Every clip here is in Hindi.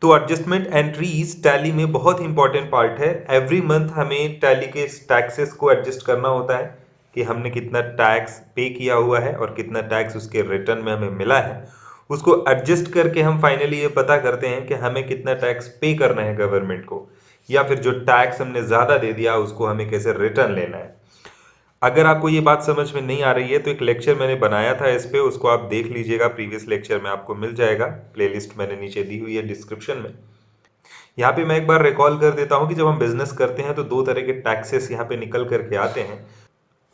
तो एडजस्टमेंट एंट्रीज टैली में बहुत इंपॉर्टेंट पार्ट है। एवरी मंथ हमें टैली के टैक्सेस को एडजस्ट करना होता है कि हमने कितना टैक्स पे किया हुआ है और कितना टैक्स उसके रिटर्न में हमें मिला है। उसको एडजस्ट करके हम फाइनली ये पता करते हैं कि हमें कितना टैक्स पे करना है गवर्नमेंट को, या फिर जो टैक्स हमने ज़्यादा दे दिया उसको हमें कैसे रिटर्न लेना है। अगर आपको ये बात समझ में नहीं आ रही है तो एक लेक्चर मैंने बनाया था इस पे, उसको आप देख लीजिएगा। प्रीवियस लेक्चर में आपको मिल जाएगा, प्लेलिस्ट मैंने नीचे दी हुई है डिस्क्रिप्शन में। यहाँ पे मैं एक बार रिकॉल कर देता हूँ कि जब हम बिजनेस करते हैं तो दो तरह के टैक्सेस यहाँ पे निकल करके आते हैं।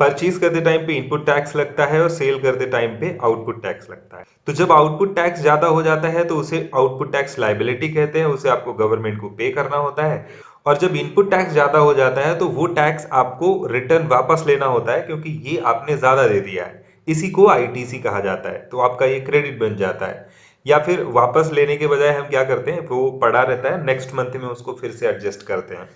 परचेज करते टाइम पे इनपुट टैक्स लगता है और सेल करते टाइम पे आउटपुट टैक्स लगता है। तो जब आउटपुट टैक्स ज्यादा हो जाता है तो उसे आउटपुट टैक्स लायबिलिटी कहते हैं, उसे आपको गवर्नमेंट को पे करना होता है। और जब इनपुट टैक्स ज्यादा हो जाता है तो वो टैक्स आपको रिटर्न वापस लेना होता है, क्योंकि ये आपने ज्यादा दे दिया है। इसी को आईटीसी कहा जाता है। तो आपका ये क्रेडिट बन जाता है। या फिर वापस लेने के बजाय हम क्या करते हैं, वो पड़ा रहता है, नेक्स्ट मंथ में उसको फिर से एडजस्ट करते हैं।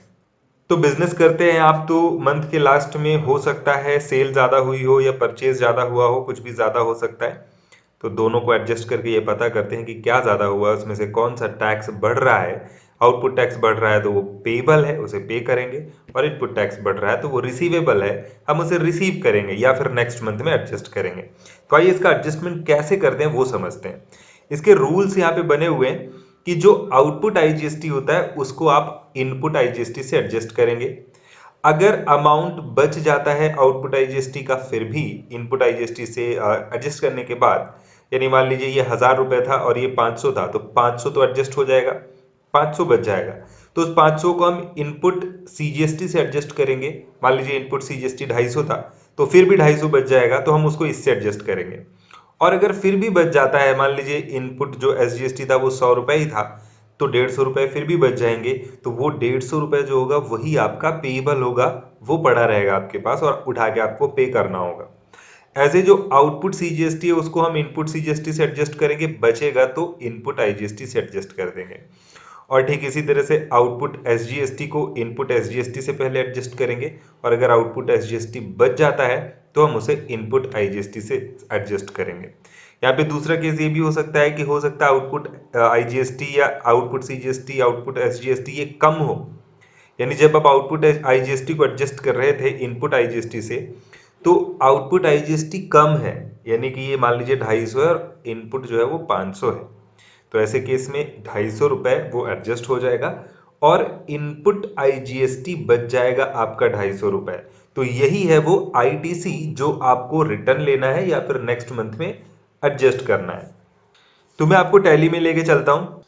तो बिजनेस करते हैं आप तो मंथ के लास्ट में हो सकता है सेल ज़्यादा हुई हो या परचेज ज़्यादा हुआ हो, कुछ भी ज़्यादा हो सकता है। तो दोनों को एडजस्ट करके ये पता करते हैं कि क्या ज़्यादा हुआ है, उसमें से कौन सा टैक्स बढ़ रहा है। आउटपुट टैक्स बढ़ रहा है तो वो पेबल है, उसे पे करेंगे। और इनपुट टैक्स बढ़ रहा है तो वो रिसीवेबल है, हम उसे रिसीव करेंगे या फिर नेक्स्ट मंथ में एडजस्ट करेंगे। तो आइए इसका एडजस्टमेंट कैसे करते हैं वो समझते हैं। इसके रूल्स यहाँ पे बने हुए हैं कि जो आउटपुट आईजीएसटी होता है उसको आप इनपुट आईजीएसटी से एडजस्ट करेंगे। अगर अमाउंट बच जाता है आउटपुट आईजीएसटी का फिर भी इनपुट आईजीएसटी से एडजस्ट करने के बाद, यानी मान लीजिए ये 1000 रुपए था और ये 500 था, तो 500 तो एडजस्ट हो जाएगा, 500 बच जाएगा। तो उस 500 को हम इनपुट सीजीएसटी से एडजस्ट करेंगे। मान लीजिए इनपुट सीजीएसटी 250 था, तो फिर भी 250 बच जाएगा, तो हम उसको इससे एडजस्ट करेंगे। और अगर फिर भी बच जाता है, मान लीजिए इनपुट जो एसजीएसटी था वो 100 रुपए ही था, तो 150 रुपए फिर भी बच जाएंगे। तो वो 150 रुपए जो होगा वही आपका पेएबल होगा, वो पड़ा रहेगा आपके पास और उठा के आपको पे करना होगा। ऐसे जो आउटपुट सीजीएसटी है उसको हम इनपुट सीजीएसटी से एडजस्ट करेंगे, बचेगा तो इनपुट आईजीएसटी से एडजस्ट कर देंगे। और ठीक इसी तरह से आउटपुट एसजीएसटी को इनपुट एसजीएसटी से पहले एडजस्ट करेंगे, और अगर आउटपुट एसजीएसटी बच जाता है तो हम उसे इनपुट आईजीएसटी से एडजस्ट करेंगे। यहाँ पे दूसरा केस ये भी हो सकता है कि हो सकता है आउटपुट आईजीएसटी या आउटपुट सीजीएसटी आउटपुट एसजीएसटी ये कम हो। यानी जब आप आउटपुट आईजीएसटी को एडजस्ट कर रहे थे इनपुट आईजीएसटी से, तो आउटपुट आईजीएसटी कम है, यानी कि ये मान लीजिए 250 है और इनपुट जो है वो 500 है। तो ऐसे केस में 250 रुपए वो एडजस्ट हो जाएगा और इनपुट आईजीएसटी बच जाएगा आपका 250 रुपए। तो यही है वो आईटीसी जो आपको रिटर्न लेना है या फिर नेक्स्ट मंथ में एडजस्ट करना है। तो मैं आपको टैली में लेके चलता हूँ।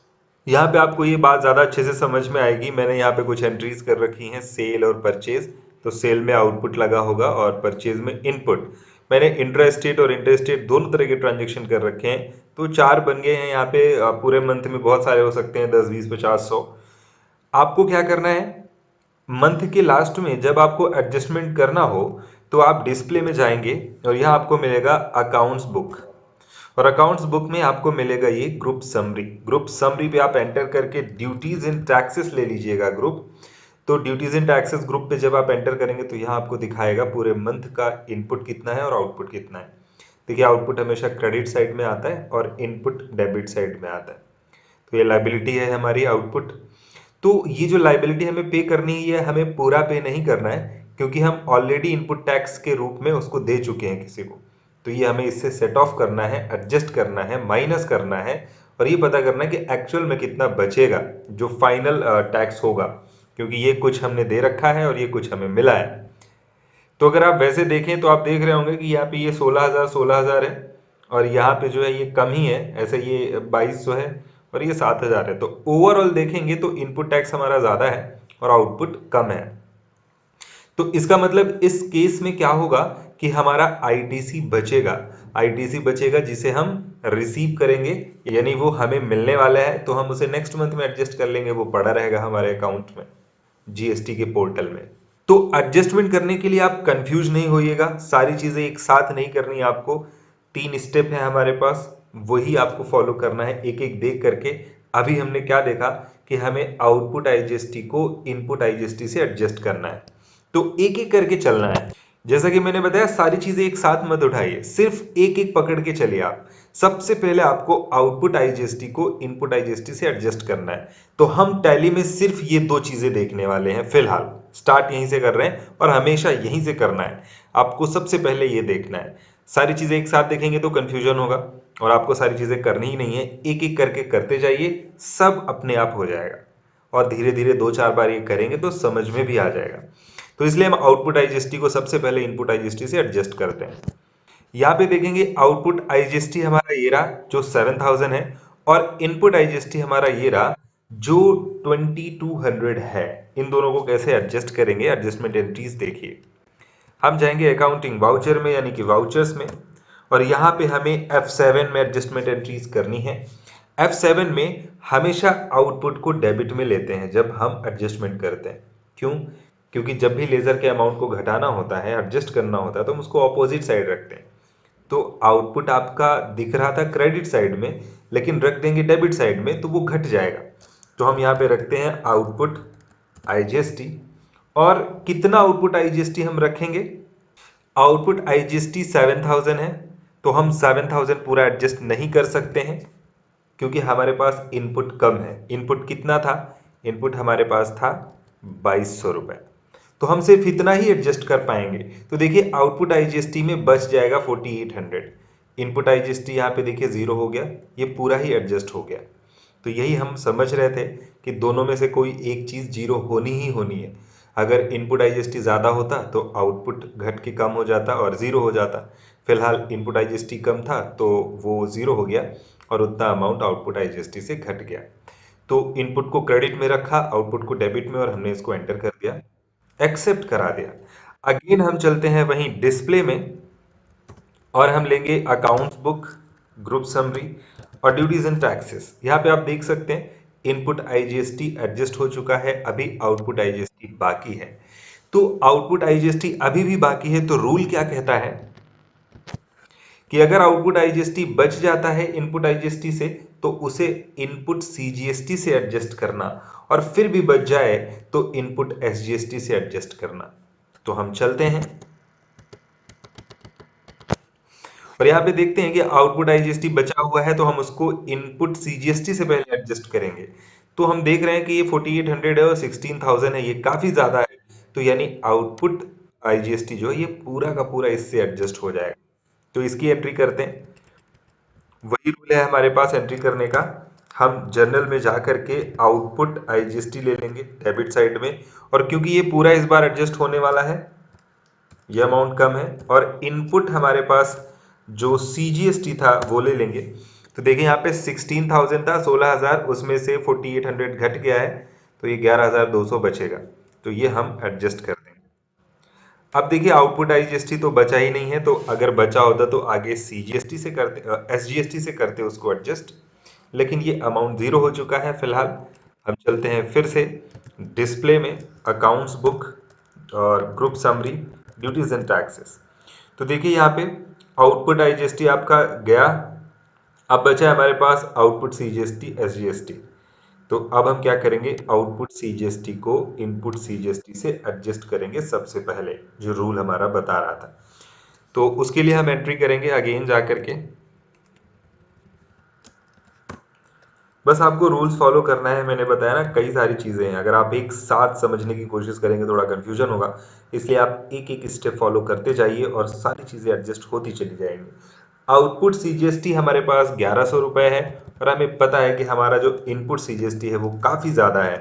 यहाँ पे आपको ये बात ज़्यादा अच्छे से समझ में आएगी। मैंने यहाँ पे कुछ एंट्रीज कर रखी हैं, सेल और परचेज। तो सेल में आउटपुट लगा होगा और परचेज में इनपुट। मैंने इंट्रा स्टेट और इंटर स्टेट दोनों तरह के ट्रांजेक्शन कर रखे हैं, तो 4 बन गए हैं यहाँ पे। पूरे मंथ में बहुत सारे हो सकते हैं, 10 20 50 100। आपको क्या करना है, मंथ के लास्ट में जब आपको एडजस्टमेंट करना हो तो आप डिस्प्ले में जाएंगे और यहाँ आपको मिलेगा अकाउंट्स बुक। और अकाउंट्स बुक में आपको मिलेगा ये ग्रुप समरी। ग्रुप समरी पे आप एंटर करके ड्यूटीज इन टैक्सेस ले लीजिएगा ग्रुप। तो ड्यूटीज इन टैक्सेस ग्रुप पे जब आप एंटर करेंगे तो यहाँ आपको दिखाएगा पूरे मंथ का इनपुट कितना है और आउटपुट कितना है। देखिए आउटपुट हमेशा क्रेडिट साइड में आता है और इनपुट डेबिट साइड में आता है। तो ये लाइबिलिटी है हमारी आउटपुट। तो ये जो लाइबिलिटी हमें पे करनी है ये हमें पूरा पे नहीं करना है, क्योंकि हम ऑलरेडी इनपुट टैक्स के रूप में उसको दे चुके हैं किसी को। तो ये हमें इससे सेट ऑफ करना है, एडजस्ट करना है, माइनस करना है और ये पता करना है कि एक्चुअल में कितना बचेगा जो फाइनल टैक्स होगा, क्योंकि ये कुछ हमने दे रखा है और ये कुछ हमें मिला है। तो अगर आप वैसे देखें तो आप देख रहे होंगे कि यहाँ पे ये 16,000 है और यहाँ पे जो है ये कम ही है, ऐसे ये 2200 है और ये 7,000 है। तो ओवरऑल देखेंगे तो इनपुट टैक्स हमारा ज़्यादा है और आउटपुट कम है। तो इसका मतलब इस केस में क्या होगा कि हमारा आईटीसी बचेगा। आईटीसी बचेगा जिसे हम रिसीव करेंगे, यानी वो हमें मिलने वाला है, तो हम उसे नेक्स्ट मंथ में एडजस्ट कर लेंगे, वो पड़ा रहेगा हमारे अकाउंट में जीएसटी के पोर्टल में। तो एडजस्टमेंट करने के लिए आप कंफ्यूज नहीं होइएगा, सारी चीजें एक साथ नहीं करनी आपको। 3 स्टेप है हमारे पास, वही आपको फॉलो करना है एक एक देख करके। अभी हमने क्या देखा कि हमें आउटपुट आईजीएसटी को इनपुट आईजीएसटी से एडजस्ट करना है, तो एक एक करके चलना है। जैसा कि मैंने बताया सारी चीजें एक साथ मत उठाइए, सिर्फ एक एक पकड़ के चलिए आप। सबसे पहले आपको आउटपुट आईजीएसटी को इनपुट आईजीएसटी से एडजस्ट करना है। तो हम टैली में सिर्फ ये दो चीजें देखने वाले हैं फिलहाल। स्टार्ट यहीं से कर रहे हैं और हमेशा यहीं से करना है। आपको सबसे पहले ये देखना है। सारी चीजें एक साथ देखेंगे तो कंफ्यूजन होगा और आपको सारी चीजें करनी ही नहीं है। एक एक करके करते जाइए, सब अपने आप हो जाएगा और धीरे धीरे दो चार बार ये करेंगे तो समझ में भी आ जाएगा। तो इसलिए हम आउटपुट आईजीएसटी को सबसे पहले इनपुट आईजीएसटी से एडजस्ट करते हैं। यहाँ पे देखेंगे आउटपुट आईजीएसटी हमारा ये रहा जो 7000 है और इनपुट आईजीएसटी हमारा ये रहा जो 2200 है। इन दोनों को कैसे एडजस्ट करेंगे, एडजस्टमेंट एंट्रीज देखिए। हम जाएंगे अकाउंटिंग वाउचर में यानी कि वाउचर्स में और यहाँ पे हमें F7 में एडजस्टमेंट एंट्रीज करनी है। F7 में हमेशा आउटपुट को डेबिट में लेते हैं जब हम एडजस्टमेंट करते हैं। क्यों? क्योंकि जब भी लेजर के अमाउंट को घटाना होता है, एडजस्ट करना होता है, तो हम उसको ऑपोजिट साइड रखते हैं। तो आउटपुट आपका दिख रहा था क्रेडिट साइड में, लेकिन रख देंगे डेबिट साइड में तो वो घट जाएगा। तो हम यहाँ पे रखते हैं आउटपुट आईजीएसटी। और कितना आउटपुट आईजीएसटी हम रखेंगे? आउटपुट आईजीएसटी 7000 है तो हम 7000 पूरा एडजस्ट नहीं कर सकते हैं क्योंकि हमारे पास इनपुट कम है। इनपुट कितना था? इनपुट हमारे पास था 2200 रुपए। तो हम सिर्फ इतना ही एडजस्ट कर पाएंगे। तो देखिए आउटपुट आईजीएसटी में बच जाएगा 4800। इनपुट आईजीएसटी यहाँ पे देखिए जीरो हो गया, ये पूरा ही एडजस्ट हो गया। तो यही हम समझ रहे थे कि दोनों में से कोई एक चीज जीरो होनी ही होनी है। अगर इनपुट आईजीएसटी ज्यादा होता तो आउटपुट घट के कम हो जाता और जीरो हो जाता। फिलहाल इनपुट आईजीएसटी कम था तो वो जीरो हो गया और उतना अमाउंट आउटपुट आईजीएसटी से घट गया। तो इनपुट को क्रेडिट में रखा, आउटपुट को डेबिट में, और हमने इसको एंटर कर दिया, एक्सेप्ट करा दिया। अगेन हम चलते हैं वहीं डिस्प्ले में और हम लेंगे अकाउंट्स बुक, ग्रुप समरी और ड्यूटीज एंड टैक्सेस। यहाँ पे आप देख सकते हैं इनपुट आईजीएसटी एडजस्ट हो चुका है, अभी आउटपुट आईजीएसटी बाकी है। तो आउटपुट आईजीएसटी अभी भी बाकी है तो रूल क्या कहता है कि अगर आउटपुट आईजीएसटी बच जाता है इनपुट आईजीएसटी से तो उसे इनपुट सीजीएसटी से एडजस्ट करना, और फिर भी बच जाए तो इनपुट एसजीएसटी से एडजस्ट करना। तो हम चलते हैं और यहाँ पे देखते हैं कि आउटपुट आईजीएसटी बचा हुआ है तो हम उसको इनपुट सीजीएसटी से पहले एडजस्ट करेंगे। तो हम देख रहे हैं कि ये 4800 है और 16000 है, ये काफी ज्यादा है। तो यानी आउटपुट आईजीएसटी जो है ये पूरा का पूरा इससे एडजस्ट हो जाएगा। तो इसकी एंट्री करते हैं। वही रूल है हमारे पास एंट्री करने का। हम जर्नल में जा करके आउटपुट आईजीएसटी ले लेंगे डेबिट साइड में, और क्योंकि ये पूरा इस बार एडजस्ट होने वाला है, ये अमाउंट कम है, और इनपुट हमारे पास जो सीजीएसटी था वो ले लेंगे। तो देखिए यहाँ पे 16000 था, 16000 उसमें से 4800 घट गया है तो ये 11200 बचेगा। तो ये हम एडजस्ट कर देंगे। अब देखिए आउटपुट आईजीएसटी तो बचा ही नहीं है, तो अगर बचा होता तो आगे सीजीएसटी से करते, एसजीएसटी से करते उसको एडजस्ट, लेकिन ये अमाउंट जीरो हो चुका है फिलहाल। हम चलते हैं फिर से डिस्प्ले में, अकाउंट्स बुक और group summary, duties and taxes. तो देखिए यहाँ पे आउटपुट आईजीएसटी आपका गया, अब बचा है हमारे पास आउटपुट सीजीएसटी एसजीएसटी। तो अब हम क्या करेंगे, आउटपुट सीजीएसटी को इनपुट सीजीएसटी से एडजस्ट करेंगे सबसे पहले, जो रूल हमारा बता रहा था। तो उसके लिए हम एंट्री करेंगे अगेन जा करके। बस आपको रूल्स फॉलो करना है। मैंने बताया ना कई सारी चीजें हैं, अगर आप एक साथ समझने की कोशिश करेंगे थोड़ा कंफ्यूजन होगा, इसलिए आप एक एक स्टेप फॉलो करते जाइए और सारी चीजें एडजस्ट होती चली जाएंगी। आउटपुट सीजीएसटी हमारे पास 1100 रुपए है और हमें पता है कि हमारा जो इनपुट सीजीएसटी है वो काफी ज्यादा है।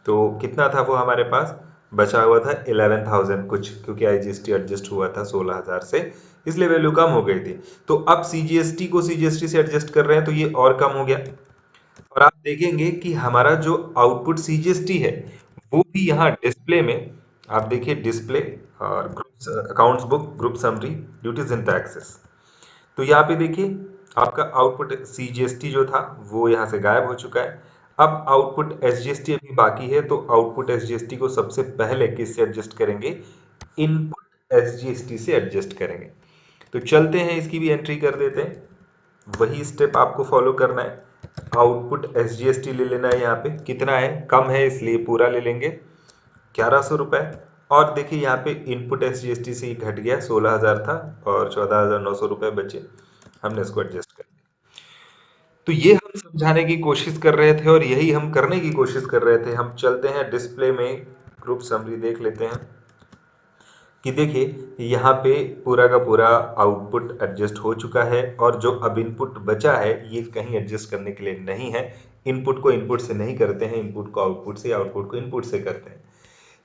तो कितना था वो हमारे पास बचा हुआ था 11000 कुछ, क्योंकि आईजीएसटी एडजस्ट हुआ था 16000 से, इसलिए वैल्यू कम हो गई थी। तो अब सीजीएसटी को सीजीएसटी से एडजस्ट कर रहे हैं तो ये और कम हो गया। और आप देखेंगे कि हमारा जो आउटपुट सीजीएसटी है वो भी यहाँ डिस्प्ले में, आप देखिए डिस्प्ले और group accounts book, group summary, duties and taxes. तो यहाँ पे देखिए आपका आउटपुट सीजीएसटी जो था वो यहाँ से गायब हो चुका है। अब आउटपुट एसजीएसटी अभी बाकी है, तो आउटपुट एसजीएसटी को सबसे पहले किससे एडजस्ट करेंगे, इनपुट एसजीएसटी से एडजस्ट करेंगे। तो चलते हैं इसकी भी एंट्री कर देते हैं, वही स्टेप आपको फॉलो करना है। आउटपुट एसजीएसटी ले लेना है, यहाँ पे कितना है, कम है इसलिए पूरा ले लेंगे 1100 रुपए। और देखिए यहाँ पे इनपुट एसजीएसटी से ही घट गया, 16000 था और 14900 रुपए बचे, हमने इसको एडजस्ट कर दिया। तो ये हम समझाने की कोशिश कर रहे थे और यही हम करने की कोशिश कर रहे थे। हम चलते हैं डिस्प्ले में, ग्रुप समरी देख लेते हैं कि देखिए यहाँ पे पूरा का पूरा आउटपुट एडजस्ट हो चुका है और जो अब इनपुट बचा है ये कहीं एडजस्ट करने के लिए नहीं है। इनपुट को इनपुट से नहीं करते हैं, इनपुट को आउटपुट से, आउटपुट को इनपुट से करते हैं।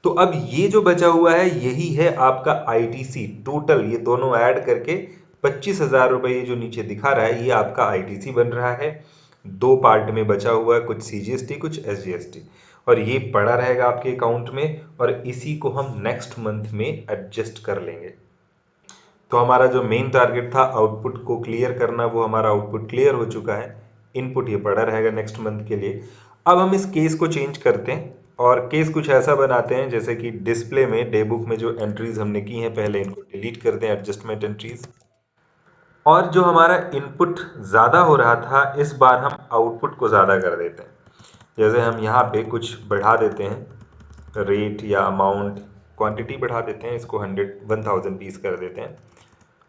तो अब ये जो बचा हुआ है यही है आपका आईटीसी टोटल, ये दोनों ऐड करके 25,000 रुपए ये जो नीचे दिखा रहा है ये आपका आईटीसी बन रहा है। दो पार्ट में बचा हुआ है, कुछ सीजीएसटी कुछ एसजीएसटी, और ये पड़ा रहेगा आपके अकाउंट में और इसी को हम नेक्स्ट मंथ में एडजस्ट कर लेंगे। तो हमारा जो मेन टारगेट था आउटपुट को क्लियर करना, वो हमारा आउटपुट क्लियर हो चुका है। इनपुट ये पड़ा रहेगा नेक्स्ट मंथ के लिए। अब हम इस केस को चेंज करते हैं और केस कुछ ऐसा बनाते हैं जैसे कि डिस्प्ले में डे बुक में जो एंट्रीज हमने की हैं पहले इनको डिलीट कर दें, एडजस्टमेंट एंट्रीज। और जो हमारा इनपुट ज़्यादा हो रहा था इस बार हम आउटपुट को ज़्यादा कर देते हैं। जैसे हम यहाँ पे कुछ बढ़ा देते हैं, रेट या अमाउंट, क्वांटिटी बढ़ा देते हैं, इसको 1000 पीस कर देते हैं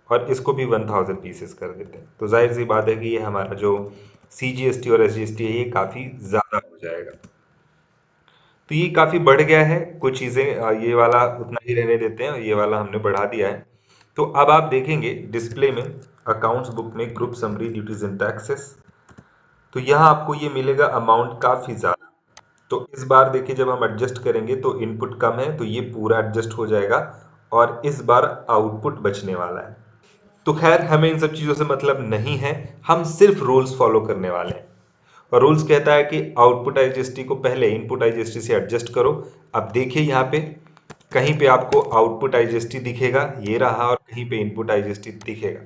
और इसको भी 1000 पीसेस कर देते हैं। तो जाहिर सी बात है कि ये हमारा जो सीजीएसटी और एसजीएसटी है ये काफ़ी ज़्यादा हो जाएगा। तो ये काफ़ी बढ़ गया है, कुछ चीज़ें ये वाला उतना ही रहने देते हैं, ये वाला हमने बढ़ा दिया है। तो अब आप देखेंगे डिस्प्ले में अकाउंट्स बुक में group summary duties and taxes, तो यहाँ आपको ये मिलेगा अमाउंट काफ़ी ज़्यादा। तो इस बार देखिए जब हम एडजस्ट करेंगे तो इनपुट कम है तो ये पूरा एडजस्ट हो जाएगा और इस बार आउटपुट बचने वाला है। तो खैर हमें इन सब चीज़ों से मतलब नहीं है, हम सिर्फ रूल्स फॉलो करने वाले हैं। और रूल्स कहता है कि आउटपुट आईजीएसटी को पहले इनपुट आईजीएसटी से एडजस्ट करो। अब देखिए यहाँ पे कहीं पे आपको आउटपुट आईजीएसटी दिखेगा, ये रहा, और कहीं पे इनपुट आईजीएसटी दिखेगा।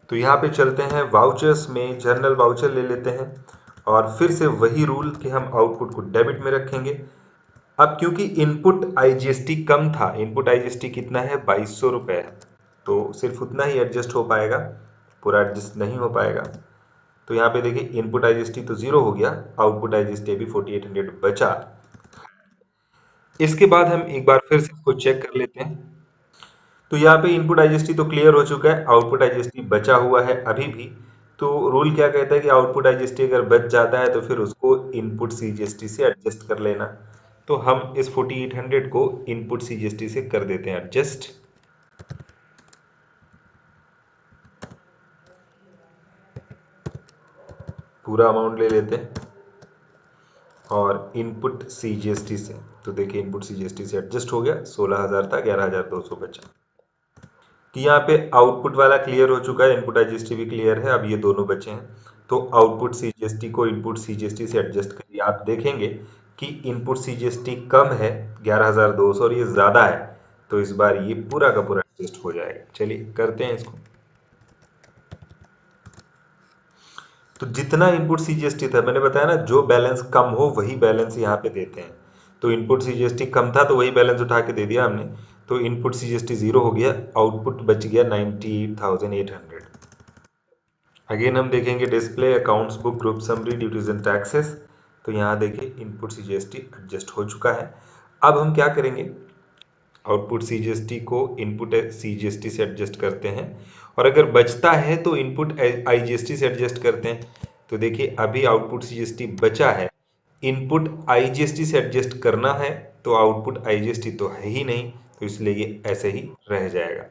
तो यहाँ पे चलते हैं वाउचर्स में, जर्नल वाउचर ले लेते हैं और फिर से वही रूल कि हम आउटपुट को डेबिट में रखेंगे। अब क्योंकि इनपुट आईजीएसटी कम था, इनपुट आईजीएसटी कितना है, 2200 रुपये है, तो सिर्फ उतना ही एडजस्ट हो पाएगा, पूरा एडजस्ट नहीं हो पाएगा। तो यहाँ पे देखिए इनपुट आईजीएसटी तो जीरो हो गया, आउटपुट आईजीएसटी भी 4800 बचा। इसके बाद हम एक बार फिर से इसको चेक कर लेते हैं। तो यहाँ पे इनपुट आईजीएसटी तो क्लियर हो चुका है, आउटपुट आईजीएसटी बचा हुआ है अभी भी। तो रूल क्या कहता है कि आउटपुट आईजीएसटी अगर बच जाता है तो फिर उसको इनपुट सीजीएसटी से एडजस्ट कर लेना। तो हम इस 4800 को इनपुट सीजीएसटी से कर देते हैं एडजस्ट। पूरा अमाउंट ले लेते हैं और इनपुट सीजीएसटी से, तो देखिए इनपुट सीजीएसटी से एडजस्ट हो गया, 16,000 था, 11,200 बचा। कि यहाँ पे आउटपुट वाला क्लियर हो चुका है, इनपुट आईजीएसटी भी क्लियर है, अब ये दोनों बचे हैं। तो आउटपुट सीजीएसटी को इनपुट सीजीएसटी से एडजस्ट करिए। आप देखेंगे कि इनपुट सीजीएसटी कम है 11,200 और ये ज़्यादा है, तो इस बार ये पूरा का पूरा एडजस्ट हो जाएगा। चलिए करते हैं इसको। तो जितना इनपुट सीजीएसटी था, मैंने बताया ना जो बैलेंस कम हो वही बैलेंस यहाँ पे देते हैं। तो इनपुट सीजीएसटी कम था तो वही बैलेंस उठा के दे दिया हमने। तो इनपुट सीजीएसटी जीरो हो गया, आउटपुट बच गया 98,800। अगेन हम देखेंगे display accounts book group summary duties and taxes. तो यहाँ देखिए इनपुट सीजीएसटी एडजस्ट हो चुका है। अब हम क्या करेंगे, आउटपुट सीजीएसटी को इनपुट सीजीएसटी से एडजस्ट करते हैं और अगर बचता है तो इनपुट आईजीएसटी से एडजस्ट करते हैं। तो देखिए अभी आउटपुट सीजीएसटी बचा है, इनपुट आईजीएसटी से एडजस्ट करना है, तो आउटपुट आईजीएसटी तो है ही नहीं, तो इसलिए ये ऐसे ही रह जाएगा।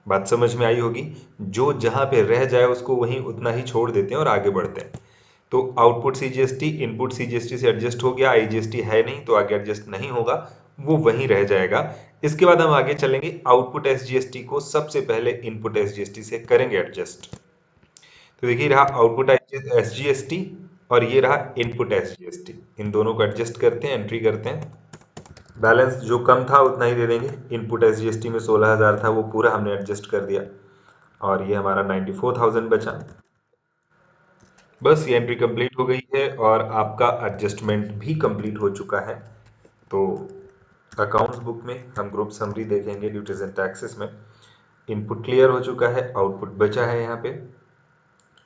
बात समझ में आई होगी, जो जहां पे रह जाए उसको वहीं उतना ही छोड़ देते हैं और आगे बढ़ते हैं। तो आउटपुट सीजीएसटी इनपुट सीजीएसटी से एडजस्ट हो गया, आईजीएसटी है नहीं तो आगे एडजस्ट नहीं होगा, वो वहीं रह जाएगा। इसके बाद हम आगे चलेंगे, आउटपुट एसजीएसटी को सबसे पहले इनपुट एसजीएसटी से करेंगे एडजस्ट। तो देखिए रहा आउटपुट एसजीएसटी और ये रहा इनपुट एसजीएसटी, इन दोनों को एडजस्ट करते हैं, एंट्री करते हैं। बैलेंस जो कम था उतना ही दे देंगे, इनपुट एसजीएसटी में 16,000 था वो पूरा हमने एडजस्ट कर दिया और ये हमारा 94,000 बचा। बस ये एंट्री कंप्लीट हो गई है और आपका एडजस्टमेंट भी कंप्लीट हो चुका है। तो अकाउंट्स बुक में हम ग्रुप समरी देखेंगे ड्यूटीज एंड टैक्सेस में, इनपुट क्लियर हो चुका है, आउटपुट बचा है यहाँ पे,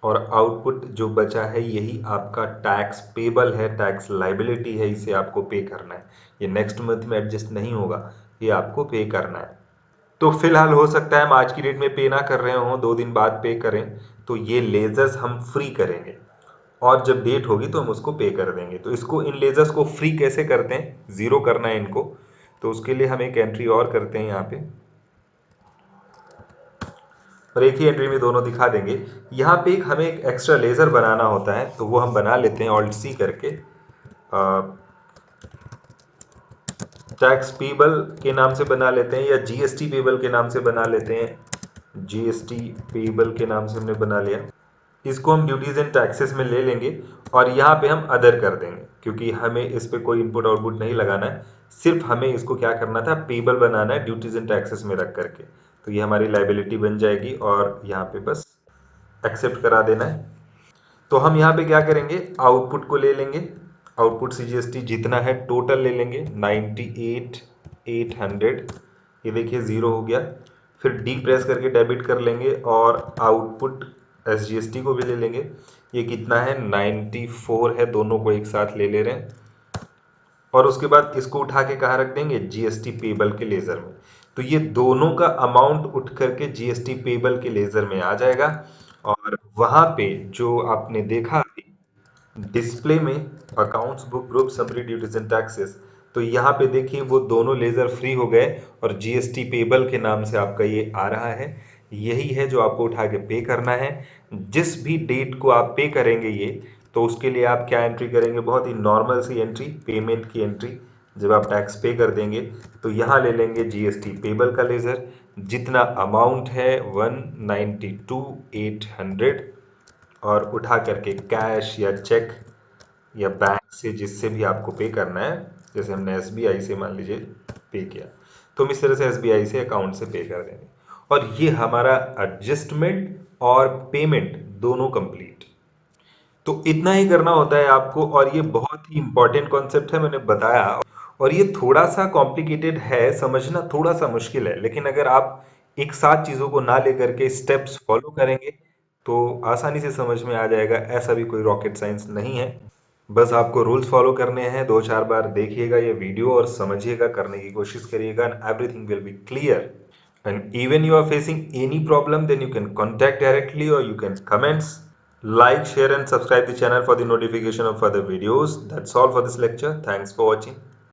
और आउटपुट जो बचा है यही आपका टैक्स पेबल है, टैक्स लाइबिलिटी है, इसे आपको पे करना है। ये नेक्स्ट मंथ में एडजस्ट नहीं होगा, ये आपको पे करना है। तो फिलहाल हो सकता है हम आज की डेट में पे ना कर रहे हों, 2 दिन बाद पे करें, तो ये लेजर्स हम फ्री करेंगे। और जब डेट होगी तो हम उसको पे कर देंगे। तो इसको इन लेजर्स को फ्री कैसे करते हैं, ज़ीरो करना है इनको, तो उसके लिए हम एक एंट्री और करते हैं यहाँ पे, और एक ही एंट्री में दोनों दिखा देंगे। यहाँ पे एक हमें एक एक्स्ट्रा लेज़र बनाना होता है, तो वो हम बना लेते हैं ऑल्ट सी करके। टैक्स पेबल के नाम से बना लेते हैं, या जीएसटी पेबल के नाम से बना लेते हैं। जीएसटी पेबल के नाम से हमने बना लिया। इसको हम ड्यूटीज एंड टैक्सेस में ले लेंगे और यहाँ पे हम अदर कर देंगे, क्योंकि हमें इस पे कोई इनपुट आउटपुट नहीं लगाना है, सिर्फ हमें इसको क्या करना था, पेबल बनाना है ड्यूटीज एंड टैक्सेस में रख करके। तो ये हमारी लाइबिलिटी बन जाएगी और यहाँ पे बस एक्सेप्ट करा देना है। तो हम यहाँ पे क्या करेंगे, आउटपुट को ले लेंगे, आउटपुट से जीएसटी जितना है टोटल ले लेंगे 98,800, ये देखिए ज़ीरो हो गया। फिर डी प्रेस करके डेबिट कर लेंगे और आउटपुट एसजीएसटी को भी ले लेंगे, ये कितना है 94 है, दोनों को एक साथ ले ले रहे हैं। और उसके बाद इसको उठा के कहाँ रख देंगे, जीएसटी पेबल के लेज़र में। तो ये दोनों का अमाउंट उठ करके जीएसटी पेबल के लेज़र में आ जाएगा। और वहाँ पे जो आपने देखा डिस्प्ले में accounts book group summary duties and taxes, तो यहाँ पे देखिए वो दोनों लेजर फ्री हो गए और जीएसटी पेबल के नाम से आपका ये आ रहा है। यही है जो आपको उठा के पे करना है। जिस भी डेट को आप पे करेंगे ये, तो उसके लिए आप क्या एंट्री करेंगे, बहुत ही नॉर्मल सी एंट्री, पेमेंट की एंट्री। जब आप टैक्स पे कर देंगे तो यहाँ ले लेंगे जीएसटी पेबल का लेजर, जितना अमाउंट है 192,800, और उठा करके कैश या चेक या बैंक से जिससे भी आपको पे करना है, जैसे हमने एसबीआई से मान लीजिए पे किया, तो हम इस तरह से एसबीआई से अकाउंट से पे कर देंगे और ये हमारा एडजस्टमेंट और पेमेंट दोनों कंप्लीट। तो इतना ही करना होता है आपको, और ये बहुत ही इंपॉर्टेंट कॉन्सेप्ट है, मैंने बताया। और ये थोड़ा सा कॉम्प्लिकेटेड है, समझना थोड़ा सा मुश्किल है, लेकिन अगर आप एक साथ चीज़ों को ना लेकर के स्टेप्स फॉलो करेंगे तो आसानी से समझ में आ जाएगा। ऐसा भी कोई रॉकेट साइंस नहीं है, बस आपको रूल्स फॉलो करने हैं। 2-4 बार देखिएगा ये वीडियो और समझिएगा, करने की कोशिश करिएगा, and everything will be clear. And even you are facing any problem, then you can contact directly or you can comments. Like, share and subscribe the channel for the notification of further videos. That's all for this lecture. Thanks for watching.